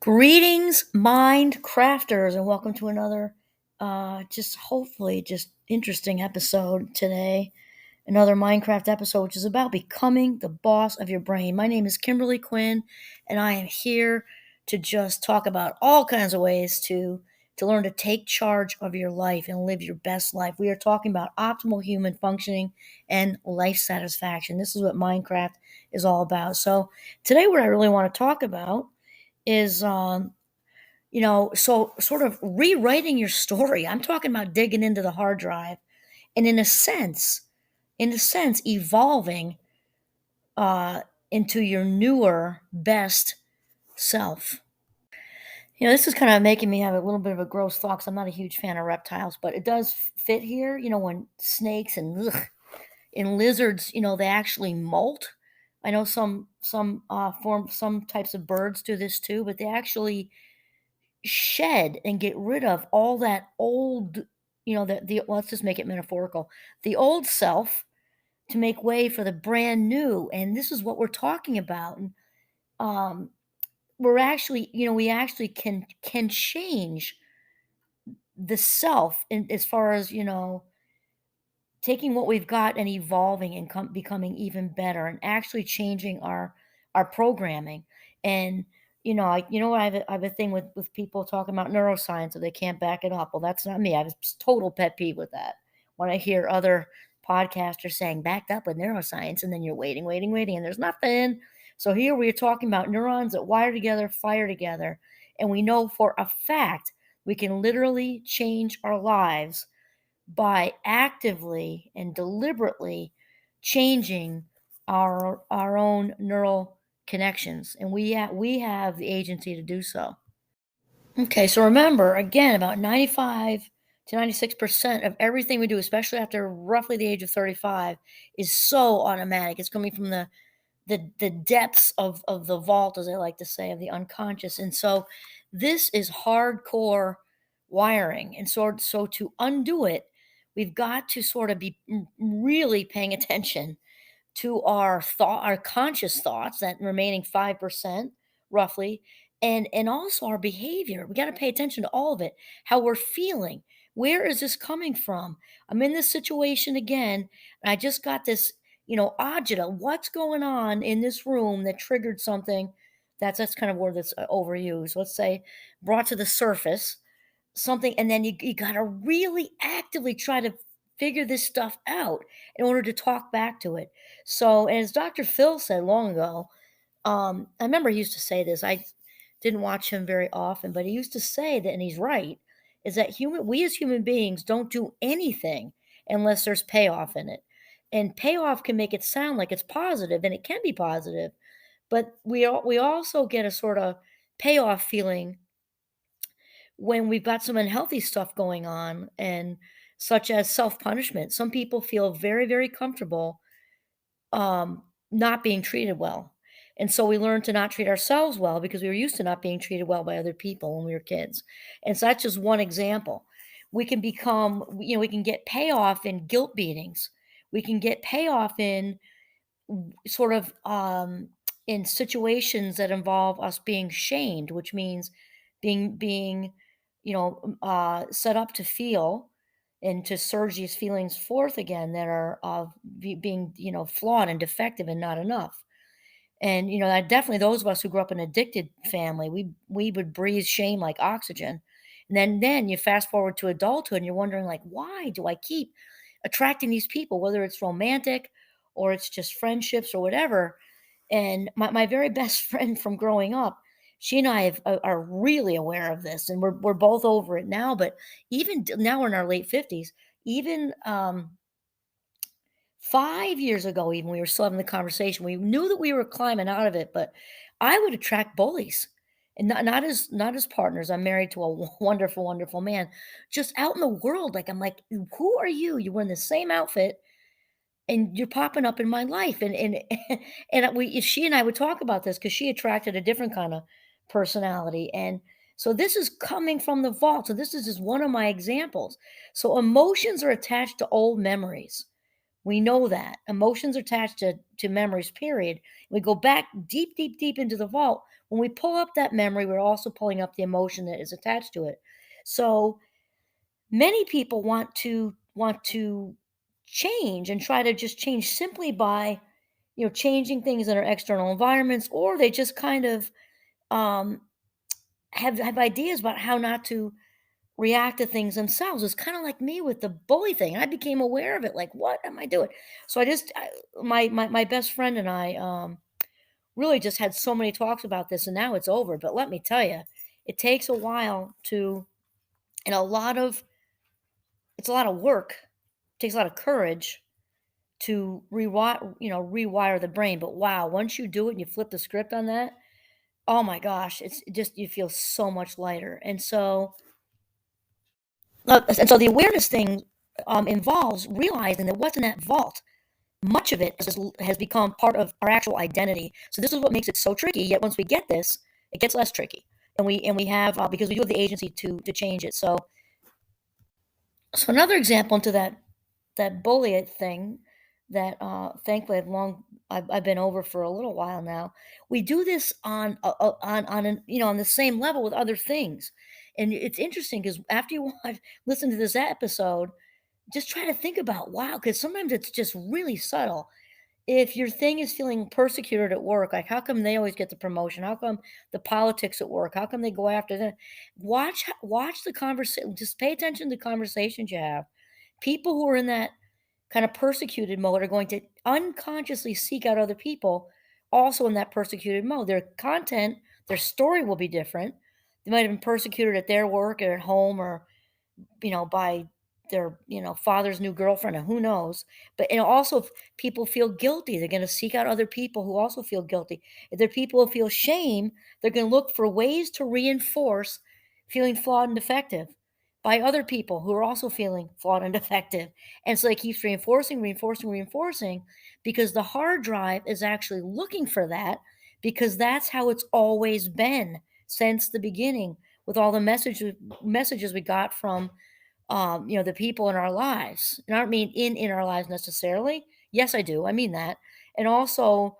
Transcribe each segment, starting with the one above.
Greetings, mind crafters, and welcome to another, just hopefully just interesting episode today. Another Minecraft episode, which is about becoming the boss of your brain. My name is Kimberly Quinn, and I am here to just talk about all kinds of ways to learn to take charge of your life and live your best life. We are talking about optimal human functioning and life satisfaction. This is what Minecraft is all about. So today, what I really want to talk about is so sort of rewriting your story. I'm talking about digging into the hard drive and in a sense evolving uh into your newer best self. This is kind of making me have a little bit of a gross thought 'cause I'm not a huge fan of reptiles, but it does fit here. When snakes and lizards, they actually molt. I know some types of birds do this too, but they actually shed and get rid of all that old, the let's just make it metaphorical, the old self to make way for the brand new. And this is what we're talking about. And um, we actually can change the self in as far as taking what we've got and evolving and becoming even better and actually changing our programming. And I have a thing with people talking about neuroscience, so they can't back it up. Well, that's not me. I have a total pet peeve with that. When I hear other podcasters saying backed up with neuroscience, and then you're waiting, and there's nothing. So here we are talking about neurons that wire together, fire together, and we know for a fact we can literally change our lives by actively and deliberately changing our own neural connections, and we have the agency to do so. Okay, so remember again, about 95 to 96% of everything we do, especially after roughly the age of 35, is so automatic. It's coming from the depths of the vault, as I like to say, of the unconscious. And so this is hardcore wiring. And so to undo it, we've got to sort of be really paying attention to our conscious thoughts, that remaining 5% roughly, and also our behavior. We got to pay attention to all of it, how we're feeling. Where is this coming from? I'm in this situation again, and I just got this, agita. What's going on in this room that triggered something? That's kind of word that's overused. Let's say brought to the surface something, and then you got to really actively try to figure this stuff out in order to talk back to it. So, and as Dr. Phil said long ago, I remember he used to say this. I didn't watch him very often, but he used to say that, and he's right, is that we as human beings don't do anything unless there's payoff in it. And payoff can make it sound like it's positive, and it can be positive, but we also get a sort of payoff feeling when we've got some unhealthy stuff going on, and such as self-punishment. Some people feel very, very comfortable not being treated well. And so we learn to not treat ourselves well because we were used to not being treated well by other people when we were kids. And so that's just one example. We can get payoff in guilt beatings. We can get payoff in sort of in situations that involve us being shamed, which means being set up to feel and to surge these feelings forth again that are of being flawed and defective and not enough. And I definitely, those of us who grew up in an addicted family, we would breathe shame like oxygen. And then you fast forward to adulthood and you're wondering, like, why do I keep attracting these people, whether it's romantic or it's just friendships or whatever. And my very best friend from growing up, she and I are really aware of this, and we're both over it now. But even now, we're in our late 50s. Even 5 years ago, even we were still having the conversation. We knew that we were climbing out of it, but I would attract bullies, and not as partners. I'm married to a wonderful, wonderful man. Just out in the world, like I'm like, who are you? You were in the same outfit and you're popping up in my life. And and she and I would talk about this because she attracted a different kind of personality. And so this is coming from the vault. So this is just one of my examples. So emotions are attached to old memories. We know that emotions are attached to memories, period. We go back deep, deep, deep into the vault. When we pull up that memory, we're also pulling up the emotion that is attached to it. So many people want to change and try to just change simply by, changing things in our external environments, or they just kind of um, have ideas about how not to react to things themselves. It's kind of like me with the bully thing. I became aware of it. Like, what am I doing? So my best friend and I really just had so many talks about this, and now it's over. But let me tell you, it takes a while to, and it's a lot of work. It takes a lot of courage to rewire the brain. But wow, once you do it and you flip the script on that, oh my gosh, it's just you feel so much lighter. And so the awareness thing involves realizing that what's in that vault, much of it has become part of our actual identity. So this is what makes it so tricky. Yet once we get this, it gets less tricky, and we have because we do have the agency to change it. So another example into that bully thing that thankfully I've been over for a little while now. We do this on an, on the same level with other things, and it's interesting because after you watch listen to this episode, just try to think about wow, because sometimes it's just really subtle. If your thing is feeling persecuted at work, like how come they always get the promotion? How come the politics at work? How come they go after them? Watch the conversation. Just pay attention to the conversations you have. People who are in that kind of persecuted mode are going to unconsciously seek out other people also in that persecuted mode. Their content, their story will be different. They might have been persecuted at their work or at home or by their, father's new girlfriend, or who knows. But and also, if people feel guilty, they're going to seek out other people who also feel guilty. If there are people who feel shame, they're going to look for ways to reinforce feeling flawed and defective by other people who are also feeling flawed and defective. And so it keeps reinforcing, reinforcing, reinforcing, because the hard drive is actually looking for that, because that's how it's always been since the beginning, with all the messages we got from the people in our lives. And I don't mean in our lives necessarily. Yes, I do. I mean that. And also,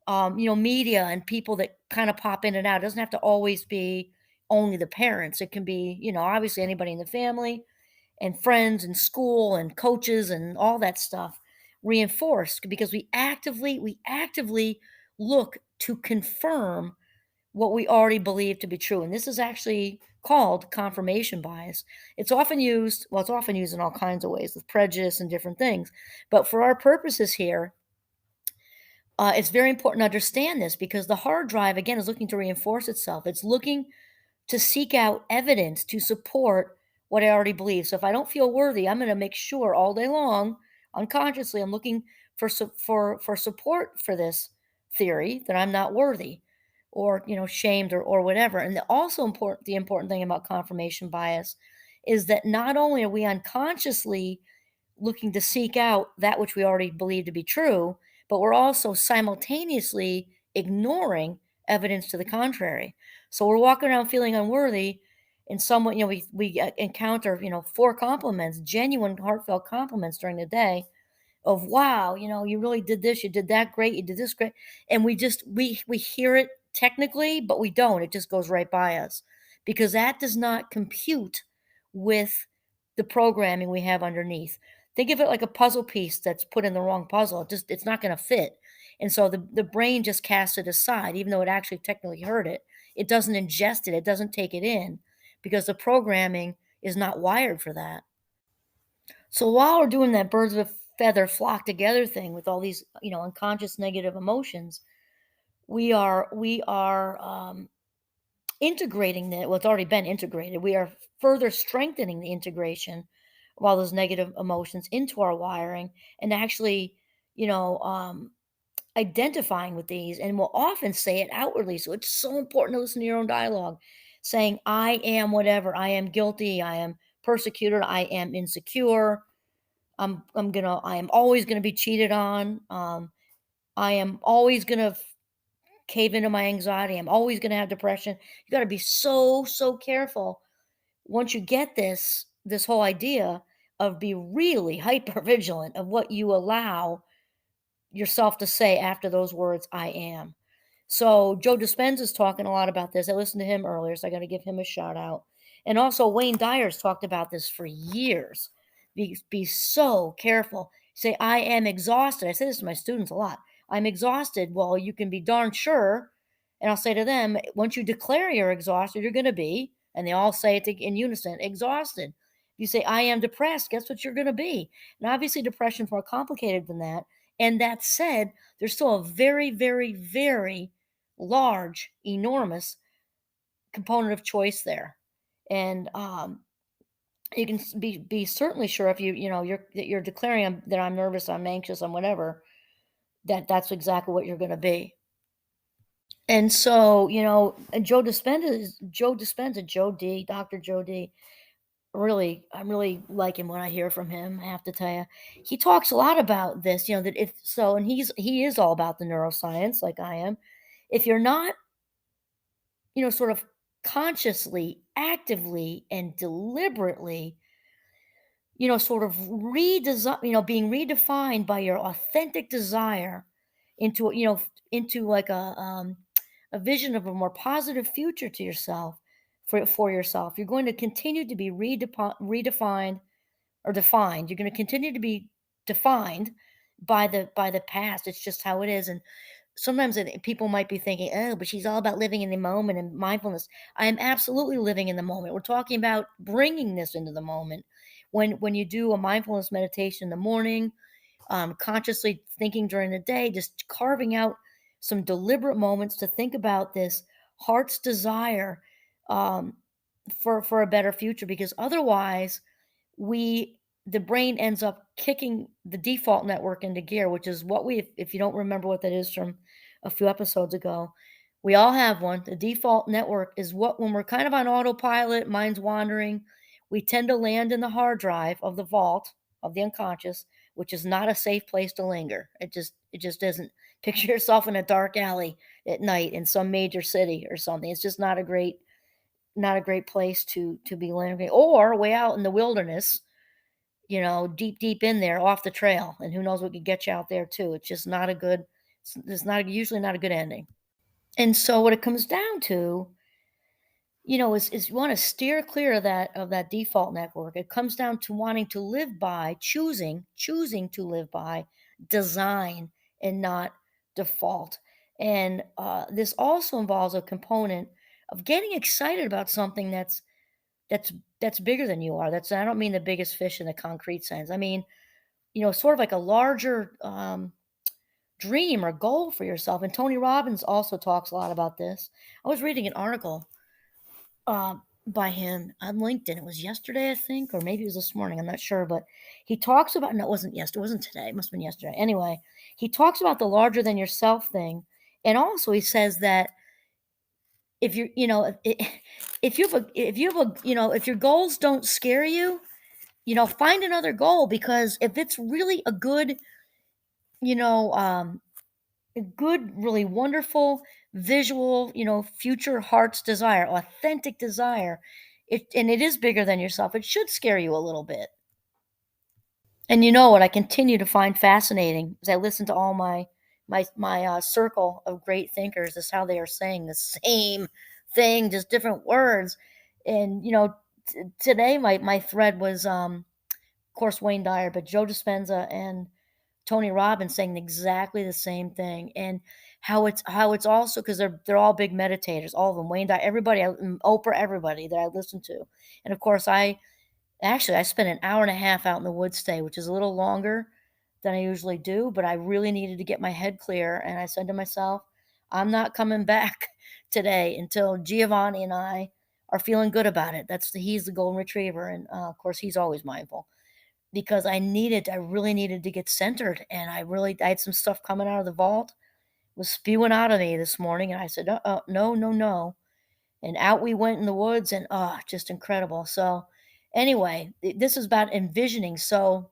media and people that kind of pop in and out. It doesn't have to always be only the parents. It can be, obviously anybody in the family and friends and school and coaches and all that stuff reinforced, because we actively look to confirm what we already believe to be true. And this is actually called confirmation bias. It's often used in all kinds of ways with prejudice and different things. But for our purposes here, it's very important to understand this, because the hard drive, again, is looking to reinforce itself. It's looking to seek out evidence to support what I already believe. So if I don't feel worthy, I'm going to make sure all day long, unconsciously, I'm looking for support for this theory that I'm not worthy, or shamed, or whatever. And the important thing about confirmation bias is that not only are we unconsciously looking to seek out that which we already believe to be true, but we're also simultaneously ignoring evidence to the contrary. So we're walking around feeling unworthy, and someone, we encounter, four compliments, genuine, heartfelt compliments during the day of wow, you really did this, you did that great, you did this great, and we hear it technically, but we don't. It just goes right by us, because that does not compute with the programming we have underneath. Think of it like a puzzle piece that's put in the wrong puzzle. It's not going to fit. And so the brain just casts it aside, even though it actually technically heard it. It doesn't ingest it, it doesn't take it in, because the programming is not wired for that. So while we're doing that birds of a feather flock together thing with all these, unconscious negative emotions, we are integrating that. Well, it's already been integrated. We are further strengthening the integration of all those negative emotions into our wiring, and actually, you know, um, identifying with these. And we'll often say it outwardly. So it's so important to listen to your own dialogue, saying, "I am whatever. I am guilty. I am persecuted. I am insecure. I am always gonna be cheated on. I am always gonna cave into my anxiety. I'm always gonna have depression." You gotta be so careful once you get this whole idea of be really hyper vigilant of what you allow yourself to say after those words, "I am." So Joe Dispenza's talking a lot about this. I listened to him earlier, so I got to give him a shout out. And also Wayne Dyer's talked about this for years. Be so careful. Say, I am exhausted. I say this to my students a lot. I'm exhausted. Well, you can be darn sure. And I'll say to them, once you declare you're exhausted, you're going to be, and they all say it in unison, exhausted. If you say, I am depressed, guess what you're going to be? And obviously, depression's more complicated than that. And that said, there's still a very, very, very large, enormous component of choice there. And you can be certainly sure if you're declaring that I'm nervous, I'm anxious, I'm whatever, that's exactly what you're going to be. And so, and Joe Dispenza, Joe D, Dr. Joe D. Really, I'm really liking what I hear from him. I have to tell you, he talks a lot about this. That if so, and he is all about the neuroscience, like I am. If you're not, sort of consciously, actively, and deliberately, sort of redesign, being redefined by your authentic desire into, into like a vision of a more positive future to yourself, for yourself. You're going to continue to be redefined or defined. You're going to continue to be defined by the past. It's just how it is. And sometimes people might be thinking, oh, but she's all about living in the moment and mindfulness. I am absolutely living in the moment. We're talking about bringing this into the moment. When you do a mindfulness meditation in the morning, consciously thinking during the day, just carving out some deliberate moments to think about this heart's desire, um, for a better future. Because otherwise, we the brain ends up kicking the default network into gear, which is what if you don't remember what that is from a few episodes ago, we all have one. The default network is what, when we're kind of on autopilot, mind's wandering, we tend to land in the hard drive of the vault of the unconscious, which is not a safe place to linger. It just isn't. Picture yourself in a dark alley at night in some major city or something. It's just not a great place to be lingering, or way out in the wilderness, deep, deep in there off the trail. And who knows what could get you out there too. It's just not a good, it's not usually not a good ending. And so what it comes down to, is you want to steer clear of that default network. It comes down to wanting to live by choosing to live by design and not default. And this also involves a component of getting excited about something that's that's bigger than you are. I don't mean the biggest fish in the concrete sense. I mean, sort of like a larger dream or goal for yourself. And Tony Robbins also talks a lot about this. I was reading an article by him on LinkedIn. It was yesterday, I think, or maybe it was this morning. I'm not sure, but he talks about, no, it wasn't yesterday. It wasn't today. It must have been yesterday. Anyway, he talks about the larger than yourself thing. And also he says that if you're, if your goals don't scare you, find another goal. Because if it's really you know, um, a good, really wonderful visual, future heart's desire, authentic desire, and it is bigger than yourself, it should scare you a little bit. And you know what I continue to find fascinating as I listen to all my circle of great thinkers is how they are saying the same thing, just different words. And today my thread was of course Wayne Dyer, but Joe Dispenza and Tony Robbins saying exactly the same thing. And how it's also because they're all big meditators, all of them, Wayne Dyer, everybody, Oprah, everybody that I listen to. And of course I spent an hour and a half out in the woods today, which is a little longer than I usually do, but I really needed to get my head clear. And I said to myself, I'm not coming back today until Giovanni and I are feeling good about it. He's the golden retriever. And of course, he's always mindful, because I really needed to get centered. And I had some stuff coming out of the vault, was spewing out of me this morning. And I said, no, no, no. And out we went in the woods, and just incredible. So anyway, this is about envisioning. So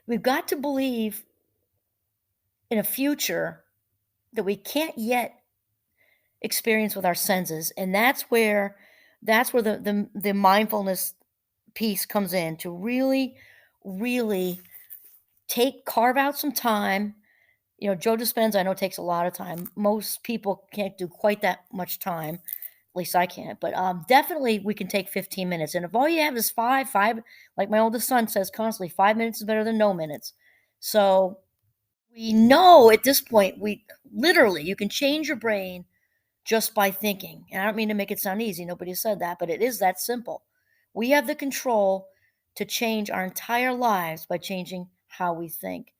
we've got to believe in a future that we can't yet experience with our senses. And that's where the mindfulness piece comes in, to really, really carve out some time, Joe Dispenza, I know takes a lot of time. Most people can't do quite that much time. At least I can't. But definitely we can take 15 minutes. And if all you have is five, like my oldest son says constantly, 5 minutes is better than no minutes. So we know at this point, we literally, you can change your brain just by thinking. And I don't mean to make it sound easy. Nobody said that, but it is that simple. We have the control to change our entire lives by changing how we think.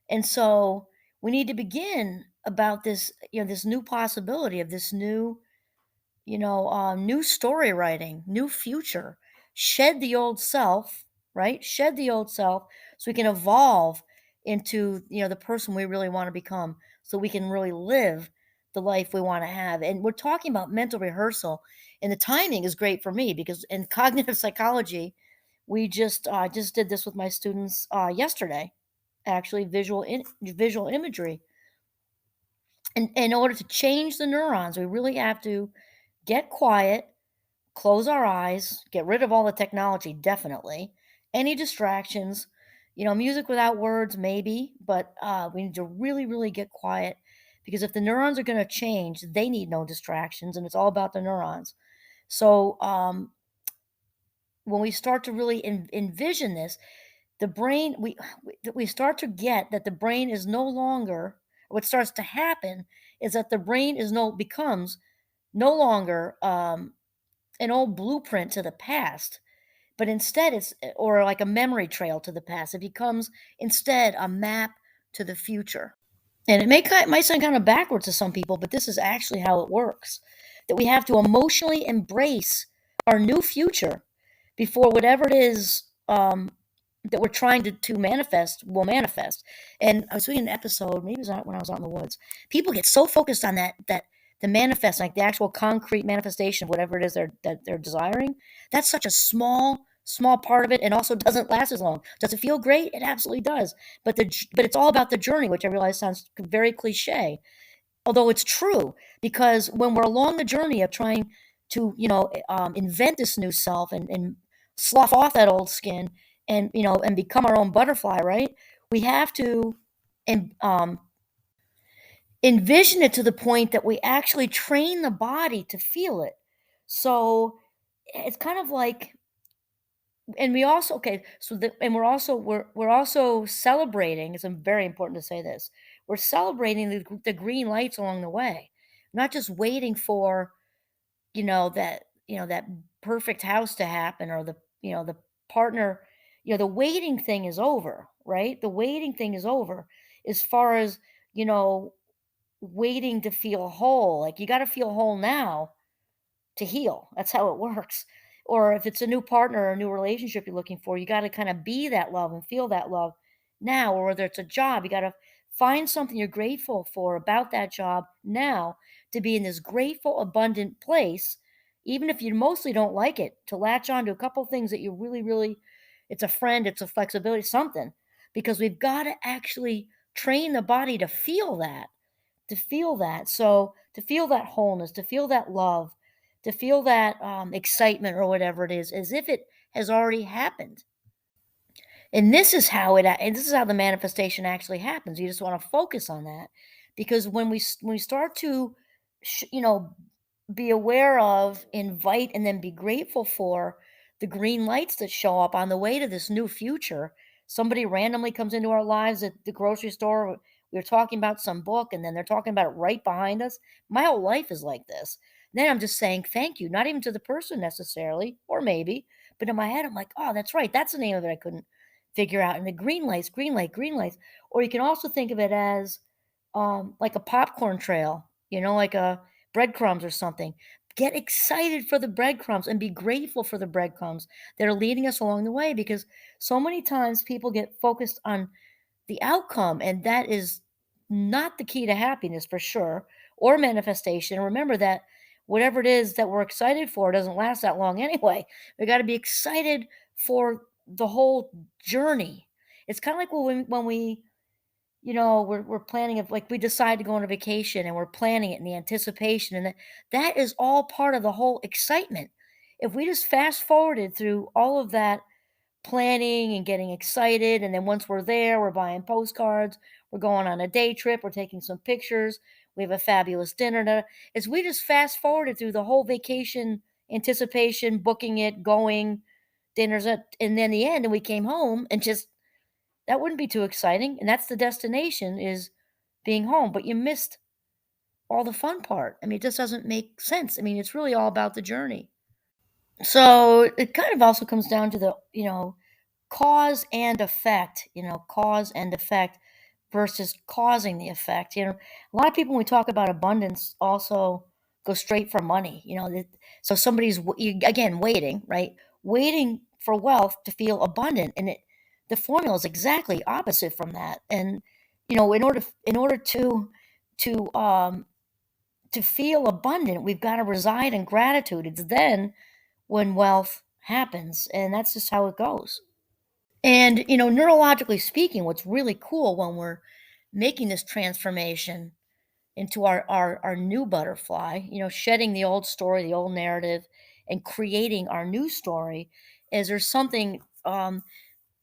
And so we need to begin about this, this new possibility of this new, new story writing, new future. Shed the old self, right? Shed the old self so we can evolve into, the person we really want to become, so we can really live the life we want to have. And we're talking about mental rehearsal, and the timing is great for me because in cognitive psychology, we just did this with my students yesterday, actually visual imagery. And in order to change the neurons, we really have to get quiet, close our eyes, get rid of all the technology, definitely. Any distractions, music without words, maybe, but we need to really, really get quiet because if the neurons are going to change, they need no distractions, and it's all about the neurons. So when we start to really envision this, the brain, we start to get that the brain is no longer. What starts to happen is that the brain becomes no longer an old blueprint to the past, but instead or like a memory trail to the past. It becomes instead a map to the future. And might sound kind of backwards to some people, but this is actually how it works. That we have to emotionally embrace our new future before whatever it is that we're trying to manifest will manifest. And I was reading an episode, maybe it was when I was out in the woods. People get so focused on that the manifest, like the actual concrete manifestation of whatever it is that they're desiring. That's such a small part of it, and also doesn't last as long. Does it feel great? It absolutely does. But it's all about the journey, which I realize sounds very cliche, although it's true, because when we're along the journey of trying to invent this new self and slough off that old skin and become our own butterfly, right? We have to and envision it to the point that we actually train the body to feel it. So it's kind of like, and we also, okay, so and we're also celebrating. It's very important to say this. We're celebrating the green lights along the way, not just waiting for that perfect house to happen, or the partner. The waiting thing is over, right? The waiting thing is over as far as you know waiting to feel whole. Like, you got to feel whole now to heal. That's how it works. Or if it's a new partner or a new relationship you're looking for, you got to kind of be that love and feel that love now. Or whether it's a job, you got to find something you're grateful for about that job now, to be in this grateful, abundant place, even if you mostly don't like it, to latch on to a couple things that you really, really, it's a friend, it's a flexibility, something, because we've got to actually train the body to feel that. So to feel that wholeness, to feel that love, to feel that excitement or whatever it is, as if it has already happened. And this is how the manifestation actually happens. You just want to focus on that, because when we start to, sh- you know, be aware of, invite, and then be grateful for the green lights that show up on the way to this new future. Somebody randomly comes into our lives at the grocery store. We were talking about some book, and then they're talking about it right behind us. My whole life is like this. Then I'm just saying thank you, not even to the person necessarily, or maybe, but in my head, I'm like, oh, that's right. That's the name of it I couldn't figure out. And the green lights, green light, green lights. Or you can also think of it as like a popcorn trail, like a breadcrumbs or something. Get excited for the breadcrumbs and be grateful for the breadcrumbs that are leading us along the way, because so many times people get focused on the outcome, and that is not the key to happiness for sure, or manifestation. Remember that whatever it is that we're excited for doesn't last that long anyway. We got to be excited for the whole journey. It's kind of like when we we're planning, if like we decide to go on a vacation and we're planning it in the anticipation, and that is all part of the whole excitement. If we just fast forwarded through all of that planning and getting excited, and then once we're there, we're buying postcards, we're going on a day trip, we're taking some pictures, we have a fabulous dinner. Is we just fast forwarded through the whole vacation anticipation, booking it, going, dinners, and then the end, and we came home and just that wouldn't be too exciting. And that's the destination is being home, but you missed all the fun part. I mean, it just doesn't make sense. I mean, it's really all about the journey. So it kind of also comes down to the, cause and effect, cause and effect versus causing the effect. A lot of people, when we talk about abundance, also go straight for money. So somebody's, again, waiting, right? Waiting for wealth to feel abundant. And the formula is exactly opposite from that. And, in order to feel abundant, we've got to reside in gratitude. It's then when wealth happens. And that's just how it goes. And, neurologically speaking, what's really cool when we're making this transformation into our new butterfly, shedding the old story, the old narrative, and creating our new story, is there's something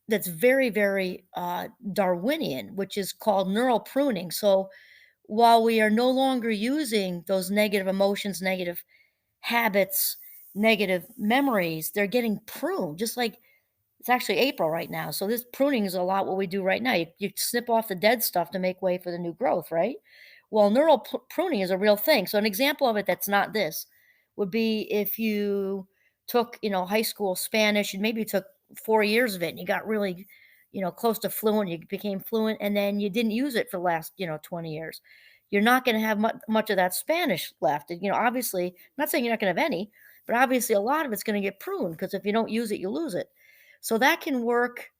that's very, very Darwinian, which is called neural pruning. So while we are no longer using those negative emotions, negative habits, negative memories, they're getting pruned, just like it's actually April right now. So this pruning is a lot what we do right now. You snip off the dead stuff to make way for the new growth, right? Well, neural pruning is a real thing. So an example of it that's not this would be if you took, high school Spanish and maybe you took 4 years of it and you got really, close to fluent, you became fluent, and then you didn't use it for the last, 20 years. You're not going to have much of that Spanish left. And, obviously, I'm not saying you're not going to have any, but obviously a lot of it's going to get pruned because if you don't use it, you lose it. So that can work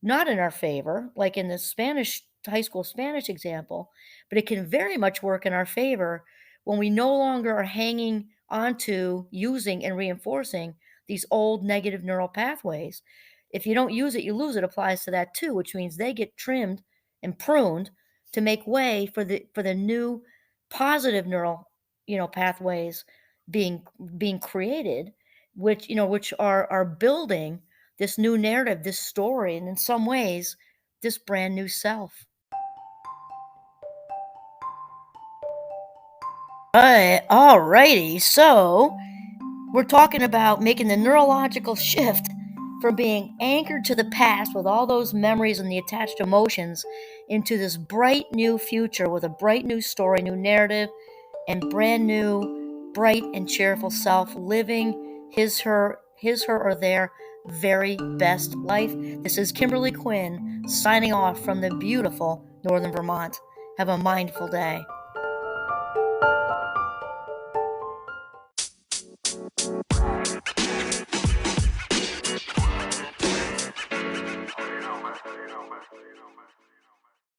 not in our favor, like in the Spanish high school Spanish example, but it can very much work in our favor when we no longer are hanging onto using and reinforcing these old negative neural pathways. If you don't use it, you lose it applies to that too, which means they get trimmed and pruned to make way for the new positive neural, pathways being created, which are building this new narrative, this story, and in some ways, this brand new self. All righty. So we're talking about making the neurological shift from being anchored to the past with all those memories and the attached emotions into this bright new future with a bright new story, new narrative, and brand new, bright and cheerful self living his, her, or their very best life. This is Kimberly Quinn signing off from the beautiful Northern Vermont. Have a mindful day.